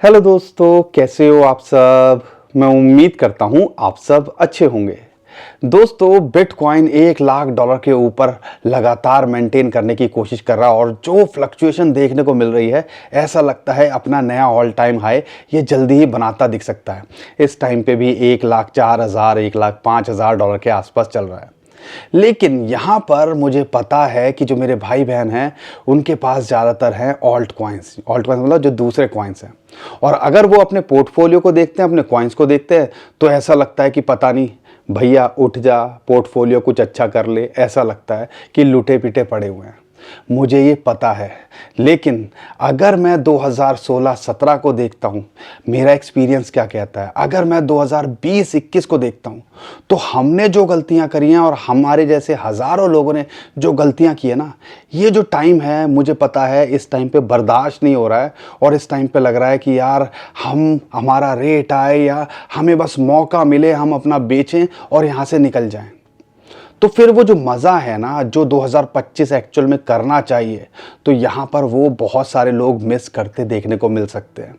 Hello दोस्तों, कैसे हो आप सब। मैं उम्मीद करता हूं आप सब अच्छे होंगे। दोस्तों, बिटकॉइन $1 लाख के ऊपर लगातार मेंटेन करने की कोशिश कर रहा है और जो फ्लक्चुएशन देखने को मिल रही है, ऐसा लगता है अपना नया ऑल टाइम हाई ये जल्दी ही बनाता दिख सकता है। इस टाइम पे भी $1,04,000 $1,05,000 के आसपास चल रहा है। लेकिन यहाँ पर मुझे पता है कि जो मेरे भाई बहन हैं उनके पास ज़्यादातर हैं ऑल्ट कॉइन्स मतलब जो दूसरे कॉइन्स हैं। और अगर वो अपने पोर्टफोलियो को देखते हैं, अपने कॉइन्स को देखते हैं, तो ऐसा लगता है कि पता नहीं भैया उठ जा, पोर्टफोलियो कुछ अच्छा कर ले। ऐसा लगता है कि लुटे पिटे पड़े हुए हैं। मुझे ये पता है, लेकिन अगर मैं 2016-17 को देखता हूँ, मेरा एक्सपीरियंस क्या कहता है, अगर मैं 2020-21 को देखता हूँ, तो हमने जो गलतियाँ करी हैं और हमारे जैसे हज़ारों लोगों ने जो गलतियाँ की है ना, ये जो टाइम है, मुझे पता है इस टाइम पे बर्दाश्त नहीं हो रहा है। और इस टाइम पे लग रहा है कि यार हमारा रेट आए या हमें बस मौका मिले, हम अपना बेचें और यहाँ से निकल जाएं। तो फिर वो जो मज़ा है ना, जो 2025 एक्चुअल में करना चाहिए, तो यहाँ पर वो बहुत सारे लोग मिस करते देखने को मिल सकते हैं।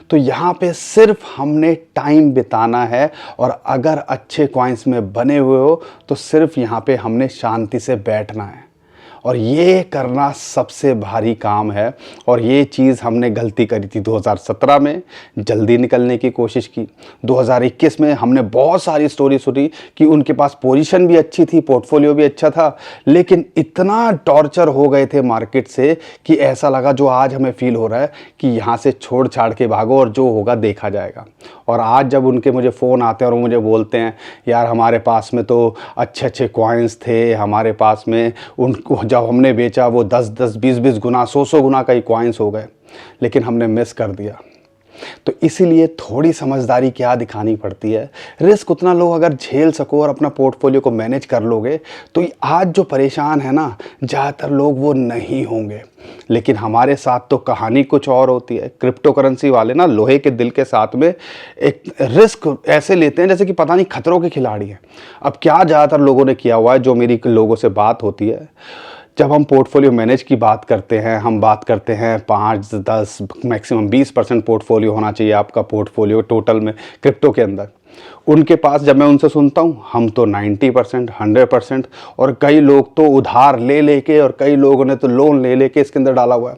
तो यहाँ पे सिर्फ हमने टाइम बिताना है और अगर अच्छे कॉइन्स में बने हुए हो तो सिर्फ यहाँ पे हमने शांति से बैठना है। और ये करना सबसे भारी काम है। और ये चीज़ हमने गलती करी थी 2017 में, जल्दी निकलने की कोशिश की। 2021 में हमने बहुत सारी स्टोरी सुनी कि उनके पास पोजीशन भी अच्छी थी, पोर्टफोलियो भी अच्छा था, लेकिन इतना टॉर्चर हो गए थे मार्केट से कि ऐसा लगा जो आज हमें फील हो रहा है कि यहाँ से छोड़ छाड़ के भागो और जो होगा देखा जाएगा। और आज जब उनके मुझे फ़ोन आते हैं और मुझे बोलते हैं यार हमारे पास में तो अच्छे अच्छे कॉइन्स थे, हमारे पास में उनको जब हमने बेचा वो 10-10 20-20 गुना 100-100 गुना का ही कॉइन्स हो गए, लेकिन हमने मिस कर दिया। तो इसीलिए थोड़ी समझदारी क्या दिखानी पड़ती है। रिस्क उतना लो अगर झेल सको और अपना पोर्टफोलियो को मैनेज कर लोगे, तो आज जो परेशान है ना, ज़्यादातर लोग वो नहीं होंगे। लेकिन हमारे साथ तो कहानी कुछ और होती है। क्रिप्टो करेंसी वाले ना लोहे के दिल के साथ में एक रिस्क ऐसे लेते हैं जैसे कि पता नहीं खतरों के खिलाड़ी हैं। अब क्या ज़्यादातर लोगों ने किया हुआ है, जो मेरी लोगों से बात होती है, जब हम पोर्टफोलियो मैनेज की बात करते हैं, हम बात करते हैं 5-10 मैक्सिमम 20% पोर्टफोलियो होना चाहिए आपका पोर्टफोलियो टोटल में क्रिप्टो के अंदर। उनके पास जब मैं उनसे सुनता हूँ, हम तो 90% 100%, और कई लोग तो उधार ले लेके और कई लोगों ने तो लोन ले लेके इसके अंदर डाला हुआ है।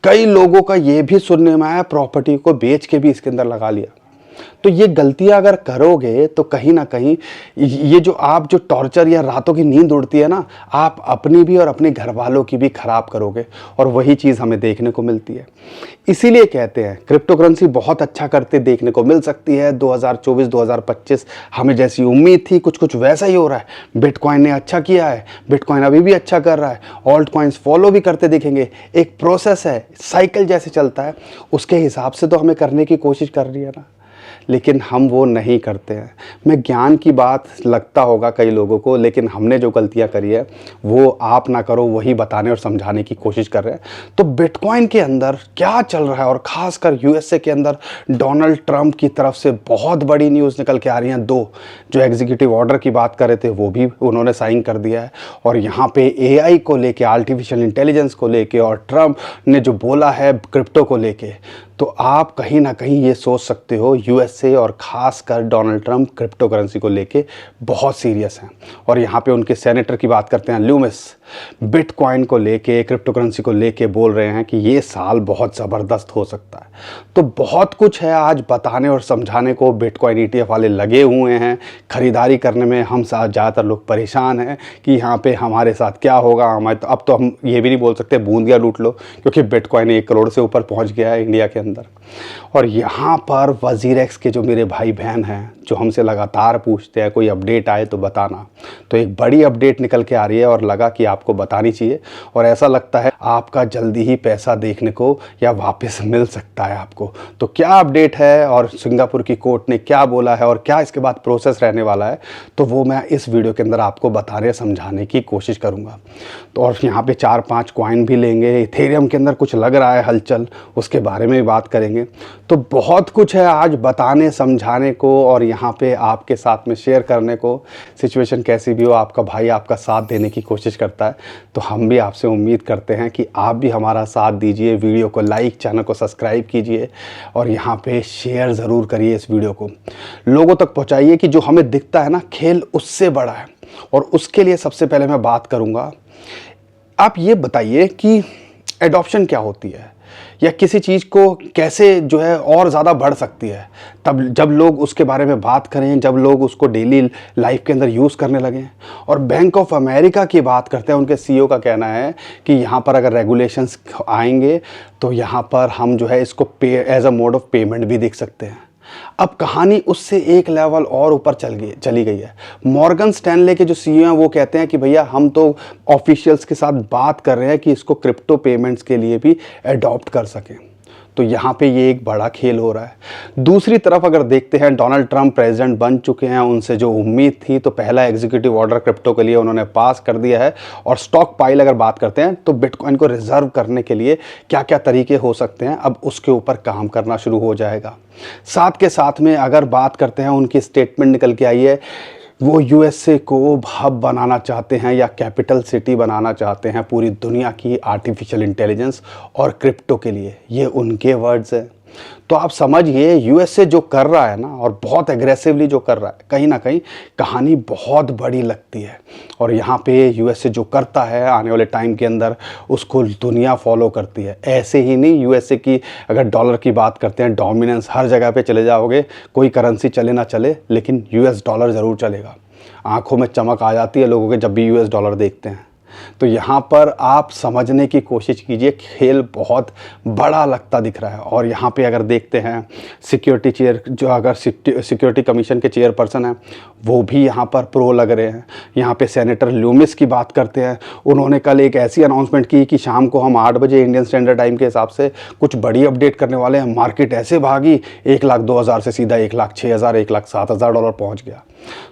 कई लोगों का ये भी सुनने में आया प्रॉपर्टी को बेच के भी इसके अंदर लगा लिया। तो ये गलतियां अगर करोगे तो कहीं ना कहीं ये जो आप जो टॉर्चर या रातों की नींद उड़ती है ना, आप अपनी भी और अपने घर वालों की भी खराब करोगे। और वही चीज़ हमें देखने को मिलती है। इसीलिए कहते हैं क्रिप्टो करेंसी बहुत अच्छा करते देखने को मिल सकती है। 2024-2025 हमें जैसी उम्मीद थी कुछ कुछ वैसा ही हो रहा है। बिटकॉइन ने अच्छा किया है, बिटकॉइन अभी भी अच्छा कर रहा है, ऑल्ट कॉइन्स फॉलो भी करते दिखेंगे। एक प्रोसेस है, साइकिल जैसे चलता है, उसके हिसाब से तो हमें करने की कोशिश कर रही है ना, लेकिन हम वो नहीं करते हैं। मैं ज्ञान की बात लगता होगा कई लोगों को, लेकिन हमने जो गलतियां करी है वो आप ना करो, वही बताने और समझाने की कोशिश कर रहे हैं। तो बिटकॉइन के अंदर क्या चल रहा है, और ख़ासकर यूएसए के अंदर डोनाल्ड ट्रंप की तरफ से बहुत बड़ी न्यूज़ निकल के आ रही हैं। 2 जो एग्जीक्यूटिव ऑर्डर की बात कर रहे थे वो भी उन्होंने साइन कर दिया है। और यहाँ पे एआई को लेके, आर्टिफिशियल इंटेलिजेंस को लेके, और ट्रंप ने जो बोला है क्रिप्टो को लेके, तो आप कहीं ना कहीं ये सोच सकते हो यूएसए और ख़ासकर डोनाल्ड ट्रंप क्रिप्टो करेंसी को लेके बहुत सीरियस हैं। और यहाँ पे उनके सेनेटर की बात करते हैं, ल्यूमिस, बिटकॉइन को लेके, क्रिप्टो करेंसी को लेके बोल रहे हैं कि ये साल बहुत ज़बरदस्त हो सकता है। तो बहुत कुछ है आज बताने और समझाने को। बिटकॉइन ईटीएफ वाले लगे हुए हैं ख़रीदारी करने में, हम साथ ज़्यादातर लोग परेशान हैं कि यहाँ पे हमारे साथ क्या होगा। हमारे तो अब तो हम ये भी नहीं बोल सकते बूंदिया लूट लो, क्योंकि बिटकॉइन 1 करोड़ से ऊपर पहुँच गया है इंडिया के अंदर। और यहाँ पर वजीरेक्स के जो मेरे भाई बहन हैं, जो हमसे लगातार पूछते हैं कोई अपडेट आए तो बताना, तो एक बड़ी अपडेट निकल के आ रही है और लगा कि आपको बतानी चाहिए। और ऐसा लगता है आपका जल्दी ही पैसा देखने को या वापस मिल सकता है आपको। तो क्या अपडेट है और सिंगापुर की कोर्ट ने क्या बोला है और क्या इसके बाद प्रोसेस रहने वाला है, तो वो मैं इस वीडियो के अंदर आपको बताने समझाने की कोशिश करूँगा। तो और यहाँ पे 4-5 कॉइन भी लेंगे। इथेरियम के अंदर कुछ लग रहा है हलचल, उसके बारे में बात बात करेंगे। तो बहुत कुछ है आज बताने समझाने को और यहाँ पे आपके साथ में शेयर करने को। सिचुएशन कैसी भी हो, आपका भाई आपका साथ देने की कोशिश करता है, तो हम भी आपसे उम्मीद करते हैं कि आप भी हमारा साथ दीजिए। वीडियो को लाइक, चैनल को सब्सक्राइब कीजिए और यहाँ पे शेयर ज़रूर करिए। इस वीडियो को लोगों तक पहुँचाइए कि जो हमें दिखता है ना, खेल उससे बड़ा है। और उसके लिए सबसे पहले मैं बात करूँगा, आप ये बताइए कि एडॉप्शन क्या होती है या किसी चीज़ को कैसे जो है और ज़्यादा बढ़ सकती है तब जब लोग उसके बारे में बात करें, जब लोग उसको डेली लाइफ के अंदर यूज़ करने लगें। और बैंक ऑफ अमेरिका की बात करते हैं, उनके सीईओ का कहना है कि यहाँ पर अगर रेगुलेशंस आएंगे तो यहाँ पर हम जो है इसको पे as a mode of payment भी देख सकते हैं। अब कहानी उससे एक लेवल और ऊपर चली गई है। मॉर्गन स्टैनले के जो सीईओ हैं वो कहते हैं कि भैया हम तो ऑफिशियल्स के साथ बात कर रहे हैं कि इसको क्रिप्टो पेमेंट्स के लिए भी अडॉप्ट कर सकें। तो यहाँ पे ये एक बड़ा खेल हो रहा है। दूसरी तरफ अगर देखते हैं, डोनाल्ड ट्रंप प्रेसिडेंट बन चुके हैं, उनसे जो उम्मीद थी तो पहला एग्जीक्यूटिव ऑर्डर क्रिप्टो के लिए उन्होंने पास कर दिया है। और स्टॉक पाइल अगर बात करते हैं तो बिटकॉइन को रिजर्व करने के लिए क्या क्या तरीके हो सकते हैं, अब उसके ऊपर काम करना शुरू हो जाएगा। साथ के साथ में अगर बात करते हैं, उनकी स्टेटमेंट निकल के आई है, वो यूएसए को हब बनाना चाहते हैं या कैपिटल सिटी बनाना चाहते हैं पूरी दुनिया की आर्टिफिशियल इंटेलिजेंस और क्रिप्टो के लिए। ये उनके वर्ड्स हैं। तो आप समझिए यूएसए जो कर रहा है ना, और बहुत एग्रेसिवली जो कर रहा है, कहीं ना कहीं कहानी बहुत बड़ी लगती है। और यहाँ पे यूएसए जो करता है आने वाले टाइम के अंदर उसको दुनिया फॉलो करती है। ऐसे ही नहीं, यूएसए की अगर डॉलर की बात करते हैं, डोमिनेंस हर जगह पे चले जाओगे, कोई करेंसी चले ना चले लेकिन यूएस डॉलर ज़रूर चलेगा। आंखों में चमक आ जाती है लोगों के जब भी यूएस डॉलर देखते हैं। तो यहाँ पर आप समझने की कोशिश कीजिए, खेल बहुत बड़ा लगता दिख रहा है। और यहाँ पे अगर देखते हैं सिक्योरिटी चेयर, जो अगर सिक्योरिटी कमीशन के चेयरपर्सन हैं वो भी यहाँ पर प्रो लग रहे हैं। यहाँ पे सेनेटर लूमिस की बात करते हैं, उन्होंने कल एक ऐसी अनाउंसमेंट की कि शाम को हम 8 बजे इंडियन स्टैंडर्ड टाइम के हिसाब से कुछ बड़ी अपडेट करने वाले हैं। मार्केट ऐसे भागी, 1,02,000 से सीधा 1,06,000 1,07,000 डॉलर पहुँच गया।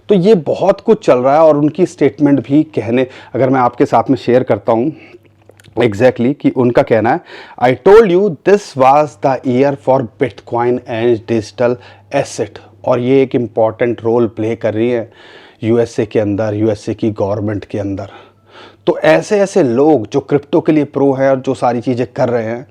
तो ये बहुत कुछ चल रहा है। और उनकी स्टेटमेंट भी कहने, अगर मैं आपके साथ में शेयर करता हूँ एग्जैक्टली कि उनका कहना है, I told you this was the year for bitcoin and digital asset. और ये एक इम्पॉर्टेंट रोल प्ले कर रही है यूएसए के अंदर, यूएसए की गवर्नमेंट के अंदर। तो ऐसे ऐसे लोग जो क्रिप्टो के लिए प्रो हैं और जो सारी चीज़ें कर रहे हैं,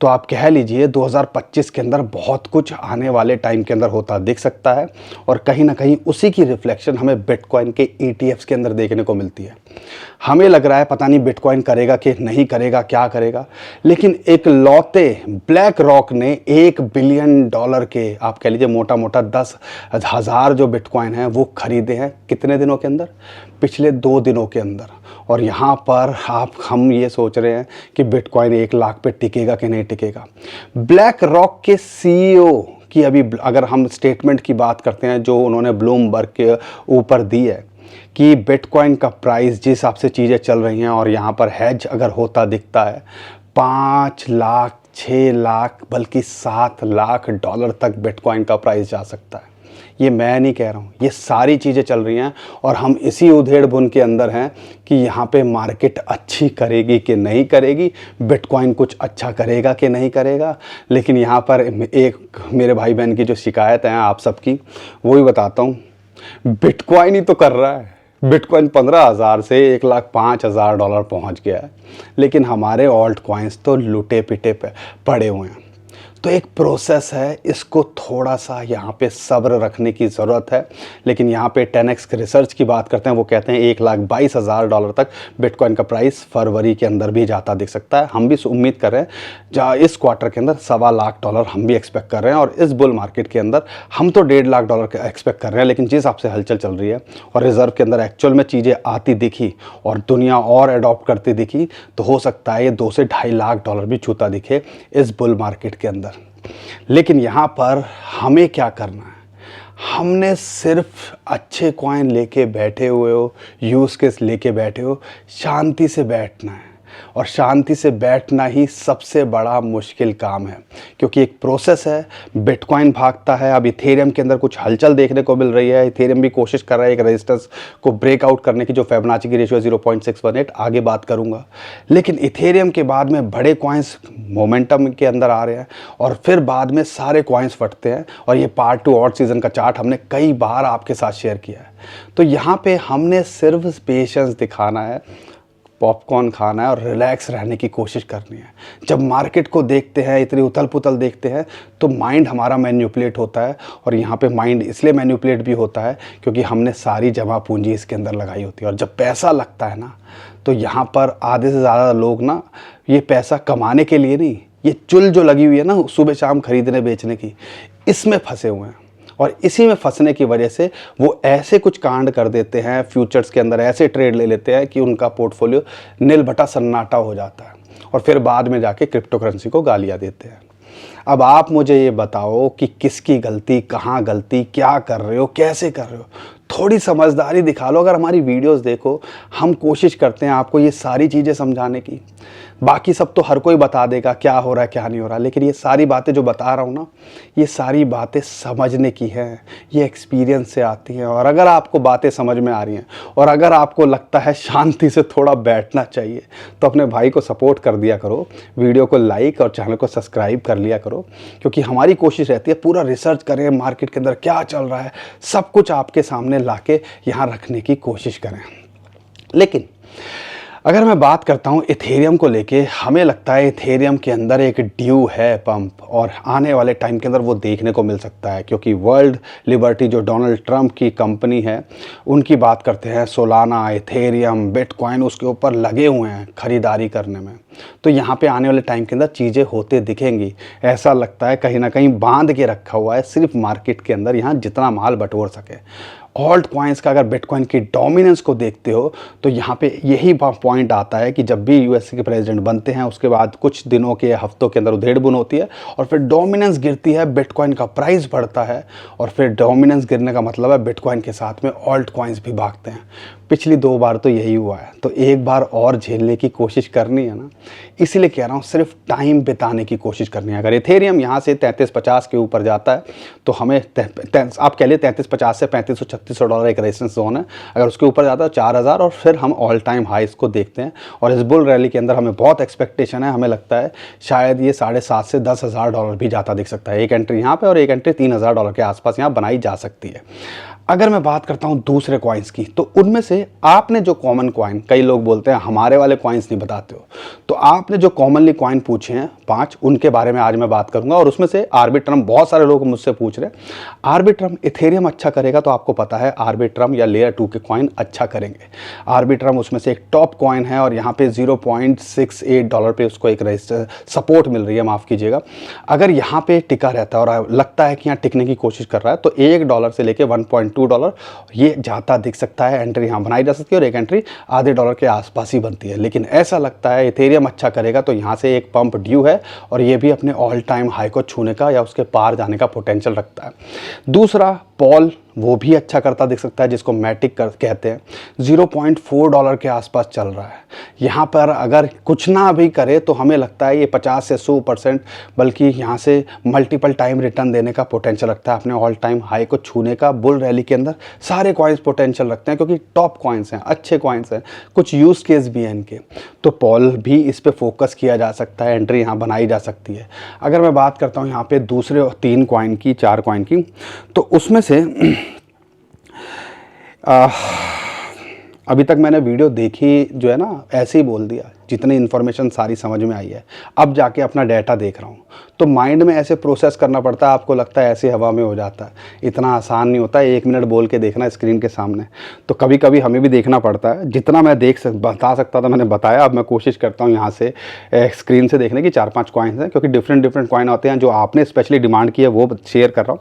तो आप कह लीजिए 2025 के अंदर बहुत कुछ आने वाले टाइम के अंदर होता दिख सकता है। और कहीं ना कहीं उसी की रिफ्लेक्शन हमें बिटकॉइन के ETFs के अंदर देखने को मिलती है। हमें लग रहा है पता नहीं बिटकॉइन करेगा कि नहीं करेगा, क्या करेगा, लेकिन एक लौते ब्लैक रॉक ने $1 बिलियन के, आप कह लीजिए मोटा मोटा 10,000 जो बिटकॉइन हैं वो खरीदे हैं। कितने दिनों के अंदर? पिछले 2 दिनों के अंदर। और यहाँ पर हम ये सोच रहे हैं कि बिटकॉइन 1 लाख पे टिकेगा कि नहीं टिकेगा। ब्लैक रॉक के CEO की अभी अगर हम स्टेटमेंट की बात करते हैं जो उन्होंने ब्लूमबर्ग के ऊपर दी है कि बिटकॉइन का प्राइस जिस हिसाब से चीज़ें चल रही हैं और यहाँ पर हैज अगर होता दिखता है, 5 लाख, 6 लाख, बल्कि 7 लाख डॉलर तक बिटकॉइन का प्राइस जा सकता है। ये मैं नहीं कह रहा हूँ, ये सारी चीज़ें चल रही हैं और हम इसी उधेड़ बुन के अंदर हैं कि यहाँ पे मार्केट अच्छी करेगी कि नहीं करेगी, बिटकॉइन कुछ अच्छा करेगा कि नहीं करेगा। लेकिन यहाँ पर एक मेरे भाई बहन की जो शिकायत है आप सबकी, वो भी बताता हूँ। बिटकॉइन ही तो कर रहा है, बिटकॉइन 15,000 से 1,05,000 डॉलर पहुँच गया है, लेकिन हमारे ऑल्ट कॉइन्स तो लुटे पिटे पड़े हुए हैं। तो एक प्रोसेस है, इसको थोड़ा सा यहाँ पे सब्र रखने की ज़रूरत है। लेकिन यहाँ पे 10x रिसर्च की बात करते हैं, वो कहते हैं 1,22,000 डॉलर तक बिटकॉइन का प्राइस फरवरी के अंदर भी जाता दिख सकता है। हम भी उम्मीद कर रहे हैं जहाँ इस क्वार्टर के अंदर $1,25,000 हम भी एक्सपेक्ट कर रहे हैं। और इस बुल मार्केट के अंदर हम तो $1,50,000 का एक्सपेक्ट कर रहे हैं। लेकिन जिस हिसाब से हलचल चल रही है और रिजर्व के अंदर एक्चुअल में चीज़ें आती दिखी और दुनिया और अडॉप्ट करती दिखी, तो हो सकता है ये $2 से $2.5 लाख भी छूता दिखे इस बुल मार्केट के अंदर। लेकिन यहाँ पर हमें क्या करना है? हमने सिर्फ अच्छे कॉइन लेके बैठे हुए हो, यूज़ केस लेके बैठे हो, शांति से बैठना है। और शांति से बैठना ही सबसे बड़ा मुश्किल काम है, क्योंकि एक प्रोसेस है। बिटकॉइन भागता है, अब इथेरियम के अंदर कुछ हलचल देखने को मिल रही है। इथेरियम भी कोशिश कर रहा है एक रेजिस्टेंस को ब्रेकआउट करने की, जो फिबोनाची की रेशियो 0.618, आगे बात करूंगा। लेकिन इथेरियम के बाद में बड़े कॉइन्स मोमेंटम के अंदर आ रहे हैं और फिर बाद में सारे कॉइन्स फटते हैं। और ये पार्ट 2 ऑड सीजन का चार्ट हमने कई बार आपके साथ शेयर किया है। तो यहाँ पे हमने सिर्फ पेशेंस दिखाना है, पॉपकॉर्न खाना है और रिलैक्स रहने की कोशिश करनी है। जब मार्केट को देखते हैं, इतनी उथल पुथल देखते हैं, तो माइंड हमारा मैन्युपुलेट होता है। और यहाँ पे माइंड इसलिए मैन्युपुलेट भी होता है क्योंकि हमने सारी जमा पूंजी इसके अंदर लगाई होती है। और जब पैसा लगता है ना, तो यहाँ पर आधे से ज़्यादा लोग ना ये पैसा कमाने के लिए नहीं, ये चुल जो लगी हुई है ना सुबह शाम खरीदने बेचने की, इसमें फंसे हुए हैं। और इसी में फंसने की वजह से वो ऐसे कुछ कांड कर देते हैं, फ्यूचर्स के अंदर ऐसे ट्रेड ले लेते हैं कि उनका पोर्टफोलियो नील बटा सन्नाटा हो जाता है। और फिर बाद में जाके क्रिप्टो करेंसी को गालियाँ देते हैं। अब आप मुझे ये बताओ कि किसकी गलती, कहाँ गलती, क्या कर रहे हो, कैसे कर रहे हो। थोड़ी समझदारी दिखा लो। अगर हमारी वीडियोस देखो, हम कोशिश करते हैं आपको ये सारी चीज़ें समझाने की। बाकी सब तो हर कोई बता देगा क्या हो रहा है क्या नहीं हो रहा, लेकिन ये सारी बातें जो बता रहा हूँ ना, ये सारी बातें समझने की हैं, ये एक्सपीरियंस से आती हैं। और अगर आपको बातें समझ में आ रही हैं और अगर आपको लगता है शांति से थोड़ा बैठना चाहिए, तो अपने भाई को सपोर्ट कर दिया करो, वीडियो को लाइक और चैनल को सब्सक्राइब कर लिया करो। क्योंकि हमारी कोशिश रहती है पूरा रिसर्च करें, मार्केट के अंदर क्या चल रहा है, सब कुछ आपके सामने लाके यहाँ रखने की कोशिश करें। लेकिन अगर मैं बात करता हूँ इथेरियम को लेके, हमें लगता है इथेरियम के अंदर एक ड्यू है पंप, और आने वाले टाइम के अंदर वो देखने को मिल सकता है। क्योंकि वर्ल्ड लिबर्टी जो डोनाल्ड ट्रंप की कंपनी है, उनकी बात करते हैं, सोलाना, इथेरियम, बिटकॉइन उसके ऊपर लगे हुए हैं खरीदारी करने में। तो यहाँ पे आने वाले टाइम के अंदर चीज़ें होते दिखेंगी। ऐसा लगता है कहीं ना कहीं बांध के रखा हुआ है सिर्फ मार्केट के अंदर, यहाँ जितना माल बटोर सके। ऑल्ट कॉइन्स का अगर बिटकॉइन की डोमिनेंस को देखते हो, तो यहाँ पे यही पॉइंट आता है कि जब भी यूएसए के प्रेसिडेंट बनते हैं, उसके बाद कुछ दिनों के हफ्तों के अंदर उधेड़ बुन होती है और फिर डोमिनेंस गिरती है, बिटकॉइन का प्राइस बढ़ता है। और फिर डोमिनेंस गिरने का मतलब है बिटकॉइन के साथ में ऑल्ट कॉइन्स भी भागते हैं। पिछली 2 बार तो यही हुआ है, तो एक बार और झेलने की कोशिश करनी है ना। इसीलिए कह रहा हूँ सिर्फ टाइम बिताने की कोशिश करनी है। अगर इथेरियम यहाँ से 3350 के ऊपर जाता है, तो हमें आप कह लिए 3350 से 3500-3600 डॉलर एक रेजिस्टेंस जोन है। अगर उसके ऊपर जाता है 4000, और फिर हम ऑल टाइम हाईस को देखते हैं। और इस बुल रैली के अंदर हमें बहुत एक्सपेक्टेशन है। हमें लगता है शायद ये 7.5 से 10,000 डॉलर भी जाता दिख सकता है। एक एंट्री यहाँ पे और एक एंट्री 3000 डॉलर के आसपास यहाँ बनाई जा सकती है। अगर मैं बात करता हूं दूसरे कॉइन्स की, तो उनमें से आपने जो कॉमन कॉइन, कई लोग बोलते हैं हमारे वाले कॉइन्स नहीं बताते हो, तो आपने जो कॉमनली कॉइन पूछे हैं 5, उनके बारे में आज मैं बात करूंगा। और उसमें से आर्बिट्रम, बहुत सारे लोग मुझसे पूछ रहे हैं आर्बिट्रम, इथेरियम अच्छा करेगा, तो आपको पता है आर्बिट्रम या लेयर 2 के कॉइन अच्छा करेंगे। आर्बिट्रम उसमें से एक टॉप कॉइन है और यहाँ पे 0.68 डॉलर पे उसको एक रजिस्टर सपोर्ट मिल रही है, माफ़ कीजिएगा। अगर यहाँ पे टिका रहता है और लगता है कि यहाँ टिकने की कोशिश कर रहा है, तो $1 से लेके 1.2 $2 ये जाता दिख सकता है। एंट्री यहाँ बनाई जा सकती है और एक एंट्री आधे डॉलर के आसपास ही बनती है। लेकिन ऐसा लगता है इथेरियम अच्छा करेगा, तो यहाँ से एक पंप ड्यू है और ये भी अपने ऑल टाइम हाई को छूने का या उसके पार जाने का पोटेंशियल रखता है। दूसरा पॉल, वो भी अच्छा करता दिख सकता है, जिसको मैटिक कहते हैं। $0.4 के आसपास चल रहा है। यहाँ पर अगर कुछ ना भी करे तो हमें लगता है ये 50 से 100%, बल्कि यहाँ से मल्टीपल टाइम रिटर्न देने का पोटेंशियल रखता है, अपने ऑल टाइम हाई को छूने का। बुल रैली के अंदर सारे कॉइन्स पोटेंशियल रखते हैं क्योंकि टॉप कॉइन्स हैं, अच्छे कॉइन्स हैं, कुछ यूज़ केस भी हैं इनके। तो पॉल भी इस पर फोकस किया जा सकता है, एंट्री यहाँ बनाई जा सकती है। अगर मैं बात करता हूँ यहाँ पे दूसरे 3 कॉइन की, 4 कॉइन की, तो उसमें से अभी तक मैंने वीडियो देखी जो है ना, ऐसे ही बोल दिया, जितनी इन्फॉर्मेशन सारी समझ में आई है। अब जाके अपना डाटा देख रहा हूँ, तो माइंड में ऐसे प्रोसेस करना पड़ता है। आपको लगता है ऐसे हवा में हो जाता है, इतना आसान नहीं होता है 1 मिनट बोल के देखना स्क्रीन के सामने। तो कभी कभी हमें भी देखना पड़ता है। जितना मैं बता सकता था मैंने बताया। अब मैं कोशिश करता हूँ यहाँ से स्क्रीन से देखने की। 4-5 कॉइन्स हैं, क्योंकि डिफरेंट कॉइन होते हैं जो आपने स्पेशली डिमांड की है, वो शेयर कर रहा हूँ।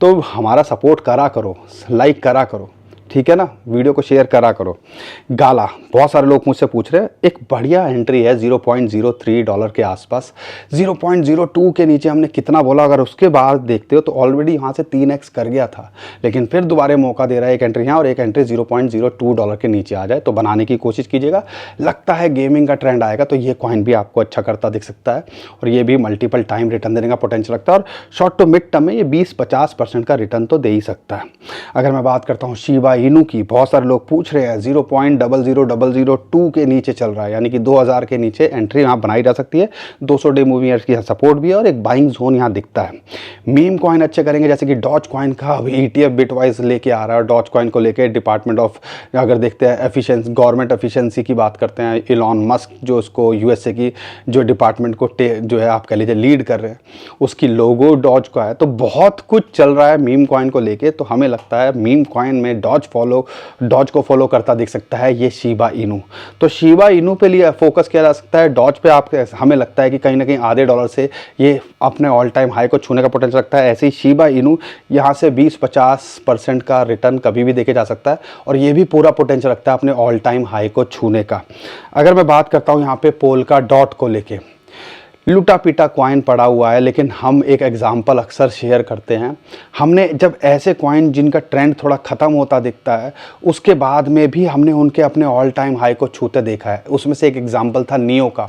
तो हमारा सपोर्ट करा करो, लाइक करा करो, ठीक है ना, वीडियो को शेयर करा करो। गाला, बहुत सारे लोग मुझसे पूछ रहे हैं, एक बढ़िया एंट्री है $0.03 के आसपास। 0.02 के नीचे हमने कितना बोला, अगर उसके बाद देखते हो तो ऑलरेडी यहाँ से 3x कर गया था, लेकिन फिर दोबारा मौका दे रहा है एक एंट्री यहाँ और एक एंट्री $0.02 के नीचे आ जाए तो बनाने की कोशिश कीजिएगा। लगता है गेमिंग का ट्रेंड आएगा तो ये कॉइन भी आपको अच्छा करता दिख सकता है और ये भी मल्टीपल टाइम रिटर्न देने का पोटेंशियल रखता है और शॉर्ट टू मिड टर्म में ये 20-50% का रिटर्न तो दे ही सकता है। अगर मैं बात करता हूँ शिबा इनू की, बहुत सारे लोग पूछ रहे हैं 0.00002 के नीचे चल रहा है, यानी कि 2000 के नीचे एंट्री यहाँ बनाई जा सकती है। 200 डे मूविंग एवरेज की सपोर्ट भी है और एक बाइंग जोन यहाँ दिखता है। मीम कॉइन अच्छे करेंगे, जैसे कि डॉज कॉइन का अभी ETF बिटवाइज लेके आ रहा है। डॉज कॉइन को लेके डिपार्टमेंट ऑफ, अगर देखते हैं एफिशिएंसी, गवर्नमेंट एफिशिएंसी की बात करते हैं, इलॉन मस्क जो उसको USA की जो डिपार्टमेंट को जो है आप कह लीजिए लीड कर रहे हैं, उसकी लोगो डॉज का है। तो बहुत कुछ चल रहा है मीम कॉइन को लेके, तो हमें लगता है मीम कॉइन में डॉज को फॉलो करता दिख सकता है ये शिबा इनू। तो शिबा इनू पे लिए फोकस किया जा सकता है। डॉज पे आप, हमें लगता है कि कहीं ना कहीं आधे डॉलर से ये अपने ऑल टाइम हाई को छूने का पोटेंशियल रखता है। ऐसे ही शिबा इनू यहाँ से 20-50% का रिटर्न कभी भी देखे जा सकता है और ये भी पूरा पोटेंशियल रखता है अपने ऑल टाइम हाई को छूने का। अगर मैं बात करता हूँ यहाँ पे पोल्का डॉट को लेके, लूटा पीटा कॉइन पड़ा हुआ है, लेकिन हम एक एग्जांपल अक्सर शेयर करते हैं। हमने जब ऐसे कॉइन जिनका ट्रेंड थोड़ा ख़त्म होता दिखता है, उसके बाद में भी हमने उनके अपने ऑल टाइम हाई को छूते देखा है। उसमें से एक एग्जांपल था नियो का,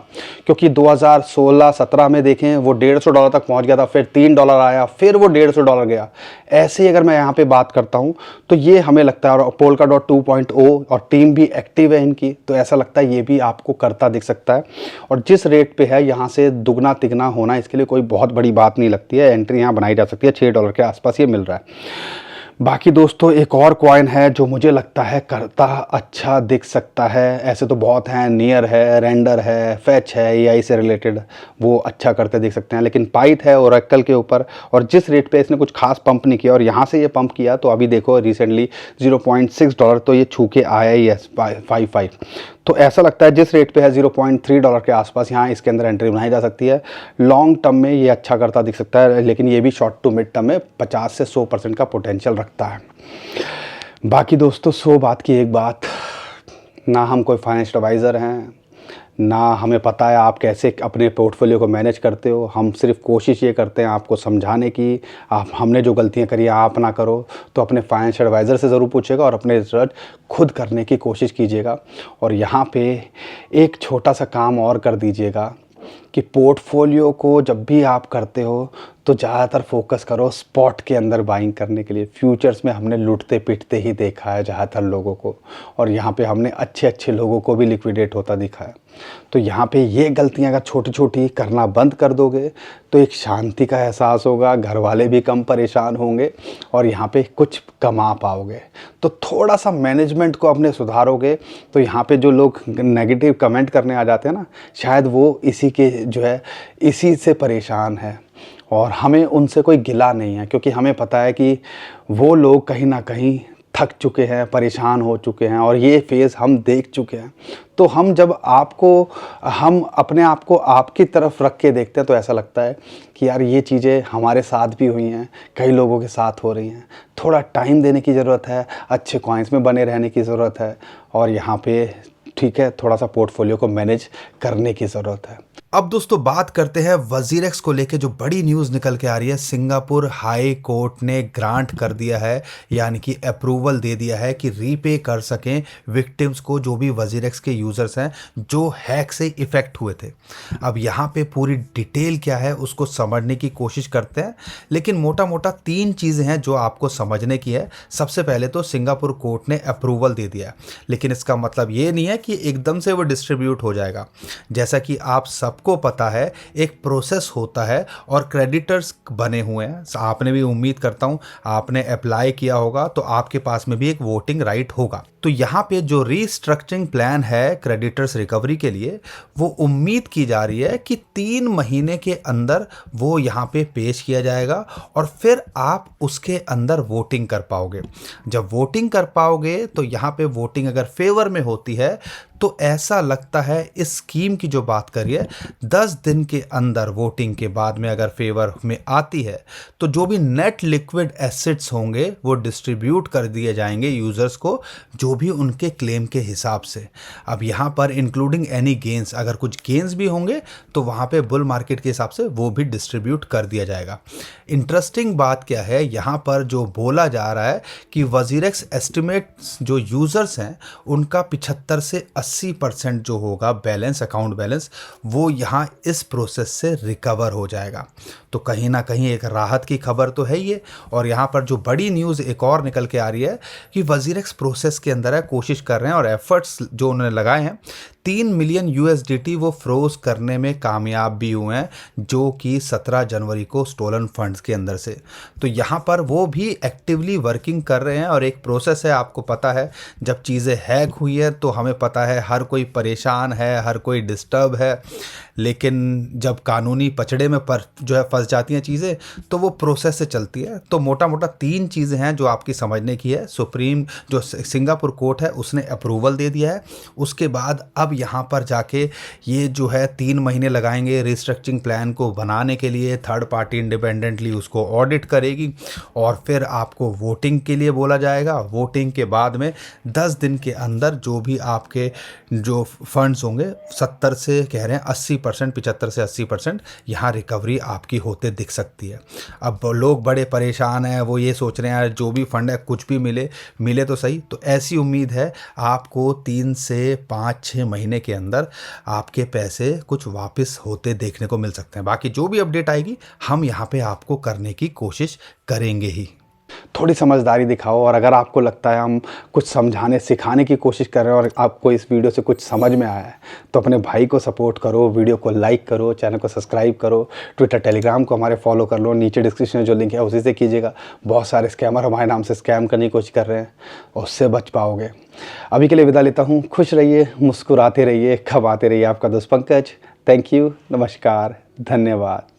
क्योंकि 2016-17 में देखें वो $150 तक पहुंच गया था, फिर $3 आया, फिर वो $150 गया। ऐसे ही अगर मैं यहाँ पे बात करता हूँ तो ये हमें लगता है, और पोल्का डॉट 2.0 और टीम भी एक्टिव है इनकी, तो ऐसा लगता है ये भी आपको करता दिख सकता है। और जिस रेट पे है यहाँ से दुगना तिगना होना इसके लिए कोई बहुत बड़ी बात नहीं लगती है। एंट्री यहाँ बनाई जा सकती है, $6 के आसपास ये मिल रहा है। बाकी दोस्तों एक और कॉइन है जो मुझे लगता है करता अच्छा दिख सकता है। ऐसे तो बहुत हैं, नियर है, रेंडर है, फेच है, AI से रिलेटेड, वो अच्छा करते दिख सकते हैं। लेकिन पाइथ है ओरेकल के ऊपर, और जिस रेट पे इसने कुछ खास पंप नहीं किया और यहाँ से ये पंप किया तो अभी देखो रिसेंटली $0.6 तो ये छू के आया ही है 55। तो ऐसा लगता है जिस रेट पे है $0.3 के आसपास यहाँ इसके अंदर एंट्री बनाई जा सकती है। लॉन्ग टर्म में ये अच्छा करता दिख सकता है, लेकिन ये भी शॉर्ट टू मिड टर्म में 50 से 100% का पोटेंशियल रखता है। बाकी दोस्तों 100 बात की एक बात, ना हम कोई फाइनेंशियल एडवाइज़र हैं, ना हमें पता है आप कैसे अपने पोर्टफोलियो को मैनेज करते हो। हम सिर्फ कोशिश ये करते हैं आपको समझाने की। आप, हमने जो गलतियां करी आप ना करो, तो अपने फाइनेंशियल एडवाइज़र से ज़रूर पूछिएगा और अपने रिसर्च खुद करने की कोशिश कीजिएगा। और यहाँ पे एक छोटा सा काम और कर दीजिएगा कि पोर्टफोलियो को जब भी आप करते हो तो ज़्यादातर फोकस करो स्पॉट के अंदर बाइंग करने के लिए। फ्यूचर्स में हमने लूटते पिटते ही देखा है ज़्यादातर लोगों को, और यहाँ पे हमने अच्छे अच्छे लोगों को भी लिक्विडेट होता दिखा है। तो यहाँ पे ये गलतियाँ अगर छोटी छोटी करना बंद कर दोगे तो एक शांति का एहसास होगा, घर वाले भी कम परेशान होंगे और यहाँ पे कुछ कमा पाओगे। तो थोड़ा सा मैनेजमेंट को अपने सुधारोगे तो यहाँ पे जो लोग नेगेटिव कमेंट करने आ जाते हैं ना, शायद वो इसी के जो है इसी से परेशान है। और हमें उनसे कोई गिला नहीं है, क्योंकि हमें पता है कि वो लोग कहीं ना कहीं थक चुके हैं, परेशान हो चुके हैं और ये फेज़ हम देख चुके हैं। तो हम जब हम अपने आप को आपकी तरफ रख के देखते हैं तो ऐसा लगता है कि यार ये चीज़ें हमारे साथ भी हुई हैं, कई लोगों के साथ हो रही हैं। थोड़ा टाइम देने की ज़रूरत है, अच्छे कॉइन्स में बने रहने की ज़रूरत है, और यहाँ पे ठीक है थोड़ा सा पोर्टफोलियो को मैनेज करने की ज़रूरत है। अब दोस्तों बात करते हैं वजीरेक्स को लेके जो बड़ी न्यूज़ निकल के आ रही है। सिंगापुर हाई कोर्ट ने ग्रांट कर दिया है, यानी कि अप्रूवल दे दिया है कि रीपे कर सकें विक्टिम्स को, जो भी वजीरेक्स के यूज़र्स हैं जो हैक से इफ़ेक्ट हुए थे। अब यहाँ पे पूरी डिटेल क्या है उसको समझने की कोशिश करते हैं, लेकिन मोटा मोटा 3 चीज़ें हैं जो आपको समझने की है। सबसे पहले तो सिंगापुर कोर्ट ने अप्रूवल दे दिया, लेकिन इसका मतलब ये नहीं है कि एकदम से वो डिस्ट्रीब्यूट हो जाएगा। जैसा कि आप सबको पता है एक प्रोसेस होता है और क्रेडिटर्स बने हुए हैं। आपने भी, उम्मीद करता हूं आपने अप्लाई किया होगा तो आपके पास में भी एक वोटिंग राइट होगा। तो यहाँ पे जो रीस्ट्रक्चरिंग प्लान है क्रेडिटर्स रिकवरी के लिए, वो उम्मीद की जा रही है कि 3 महीने के अंदर वो यहाँ पे पेश किया जाएगा और फिर आप उसके अंदर वोटिंग कर पाओगे। जब वोटिंग कर पाओगे तो यहाँ पे वोटिंग अगर फेवर में होती है तो ऐसा लगता है इस स्कीम की जो बात करिए 10 दिन के अंदर वोटिंग के बाद में अगर फेवर में आती है तो जो भी नेट लिक्विड एसेट्स होंगे वो डिस्ट्रीब्यूट कर दिए जाएंगे यूजर्स को, जो भी उनके क्लेम के हिसाब से। अब यहाँ पर इंक्लूडिंग एनी गेन्स, अगर कुछ गेन्स भी होंगे तो वहाँ पे बुल मार्केट के हिसाब से वो भी डिस्ट्रीब्यूट कर दिया जाएगा। इंटरेस्टिंग बात क्या है, यहाँ पर जो बोला जा रहा है कि वजीरेक्स एस्टिमेट्स जो यूज़र्स हैं उनका 75 से 80% जो होगा बैलेंस, अकाउंट बैलेंस, वो यहाँ इस प्रोसेस से रिकवर हो जाएगा। तो कहीं ना कहीं एक राहत की खबर तो है ये। और यहाँ पर जो बड़ी न्यूज़ एक और निकल के आ रही है कि वजीरेक्स प्रोसेस के अंदर है, कोशिश कर रहे हैं और एफर्ट्स जो उन्होंने लगाए हैं, 3 मिलियन USDT वो फ्रोज करने में कामयाब भी हुए हैं, जो कि 17 जनवरी को स्टोलन फंड्स के अंदर से। तो यहाँ पर वो भी एक्टिवली वर्किंग कर रहे हैं और एक प्रोसेस है, आपको पता है जब चीज़ें हैक हुई है तो हमें पता है हर कोई परेशान है, हर कोई डिस्टर्ब है, लेकिन जब कानूनी पचड़े में जो है फंस जाती हैं चीज़ें तो वो प्रोसेस से चलती है। तो मोटा मोटा 3 चीज़ें हैं जो आपकी समझने की है। सुप्रीम जो सिंगापुर कोर्ट है उसने अप्रूवल दे दिया है, उसके बाद अब यहाँ पर जाके ये जो है 3 महीने लगाएंगे रिस्ट्रक्चरिंग प्लान को बनाने के लिए, थर्ड पार्टी इंडिपेंडेंटली उसको ऑडिट करेगी और फिर आपको वोटिंग के लिए बोला जाएगा। वोटिंग के बाद में 10 दिन के अंदर जो भी आपके जो फंड्स होंगे 70 से कह रहे हैं 80%, 75 से 80% यहाँ रिकवरी आपकी होते दिख सकती है। अब लोग बड़े परेशान हैं, वो ये सोच रहे हैं जो भी फंड है कुछ भी मिले तो सही। तो ऐसी उम्मीद है आपको 3 से 5-6 महीने के अंदर आपके पैसे कुछ वापस होते देखने को मिल सकते हैं। बाकी जो भी अपडेट आएगी हम यहाँ पे आपको करने की कोशिश करेंगे ही। थोड़ी समझदारी दिखाओ, और अगर आपको लगता है हम कुछ समझाने सिखाने की कोशिश कर रहे हैं और आपको इस वीडियो से कुछ समझ में आया है तो अपने भाई को सपोर्ट करो, वीडियो को लाइक करो, चैनल को सब्सक्राइब करो, ट्विटर टेलीग्राम को हमारे फॉलो कर लो, नीचे डिस्क्रिप्शन में जो लिंक है उसी से कीजिएगा। बहुत सारे स्कैमर हमारे नाम से स्कैम करने की कोशिश कर रहे हैं, उससे बच पाओगे। अभी के लिए विदा लेता हूँ। खुश रहिए, मुस्कुराते रहिए, खपाते रहिए। आपका दोस्त पंकज। थैंक यू, नमस्कार, धन्यवाद।